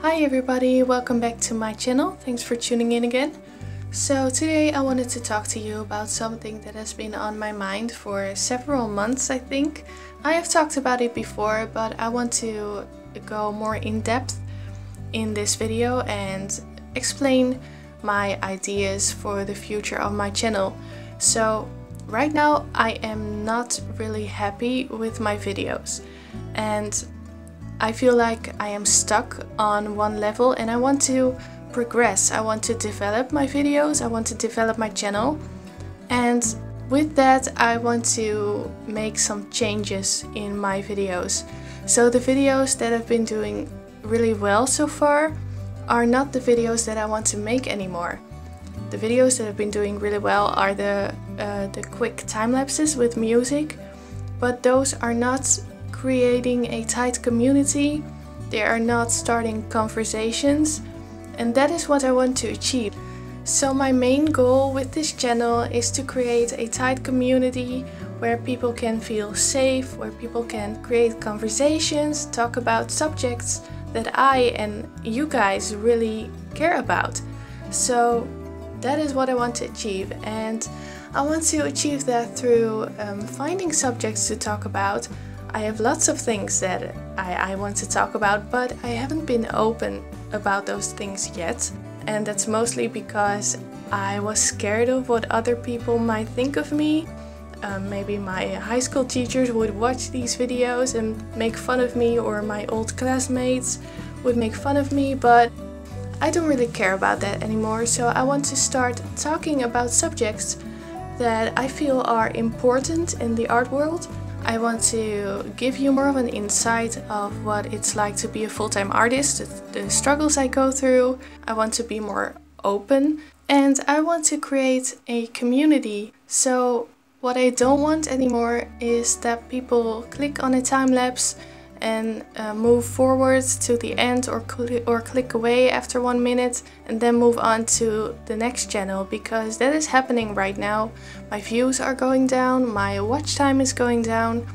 Hi everybody, welcome back to my channel. Thanks for tuning in again. So today I wanted to talk to you about something that has been on my mind for several months, I think. I have talked about it before, but I want to go more in depth in this video and explain my ideas for the future of my channel. So right now I am not really happy with my videos, and I feel like I am stuck on one level and I want to progress. I want to develop my videos, I want to develop my channel, and with that I want to make some changes in my videos. So the videos that have been doing really well so far are not the videos that I want to make anymore. The videos that have been doing really well are the quick time lapses with music, but those are not creating a tight community, they are not starting conversations, and that is what I want to achieve. So my main goal with this channel is to create a tight community where people can feel safe, where people can create conversations, talk about subjects that I and you guys really care about. So that is what I want to achieve, and I want to achieve that through finding subjects to talk about. I have lots of things that I want to talk about, but I haven't been open about those things yet. And that's mostly because I was scared of what other people might think of me. Maybe my high school teachers would watch these videos and make fun of me, or my old classmates would make fun of me, but I don't really care about that anymore. So I want to start talking about subjects that I feel are important in the art world. I want to give you more of an insight of what it's like to be a full-time artist, the struggles I go through. I want to be more open, and I want to create a community. So what I don't want anymore is that people click on a time-lapse and move forwards to the end, or click away after 1 minute and then move on to the next channel, because that is happening right now. My views are going down, my watch time is going down,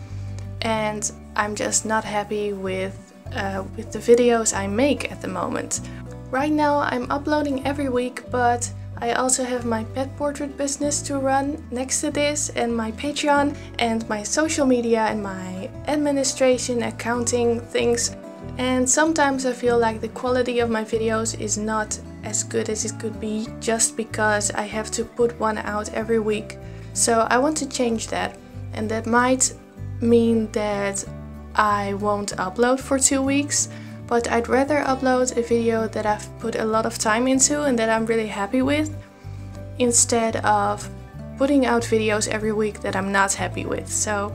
and I'm just not happy with the videos I make at the moment. Right now I'm uploading every week, but I also have my pet portrait business to run next to this, and my Patreon, and my social media, and my administration, accounting things. And sometimes I feel like the quality of my videos is not as good as it could be, just because I have to put one out every week. So I want to change that, and that might mean that I won't upload for 2 weeks. But I'd rather upload a video that I've put a lot of time into and that I'm really happy with, instead of putting out videos every week that I'm not happy with. So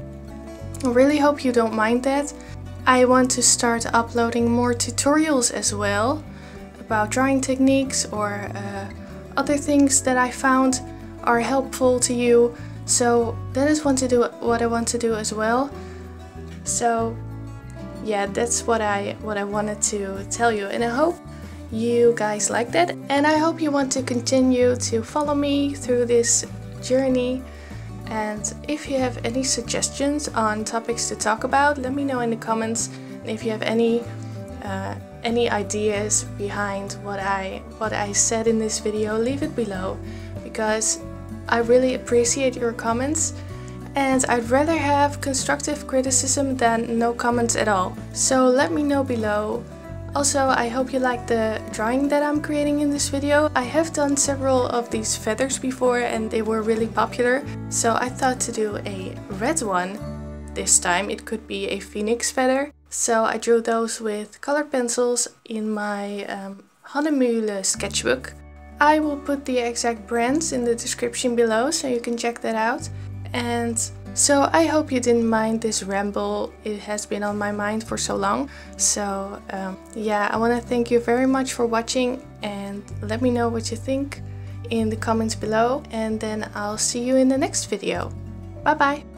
I really hope you don't mind that. I want to start uploading more tutorials as well about drawing techniques, or other things that I found are helpful to you. So that is what I want to do as well. So yeah, that's what I wanted to tell you, and I hope you guys like that, and I hope you want to continue to follow me through this journey. And if you have any suggestions on topics to talk about, let me know in the comments. And if you have any ideas behind what I said in this video, leave it below, because I really appreciate your comments. And I'd rather have constructive criticism than no comments at all. So let me know below. Also, I hope you like the drawing that I'm creating in this video. I have done several of these feathers before and they were really popular. So I thought to do a red one this time. It could be a phoenix feather. So I drew those with colored pencils in my Hahnemuhle sketchbook. I will put the exact brands in the description below, so you can check that out. And so I hope you didn't mind this ramble. It has been on my mind for so long. So yeah, I want to thank you very much for watching, and let me know what you think in the comments below, and then I'll see you in the next video. Bye bye!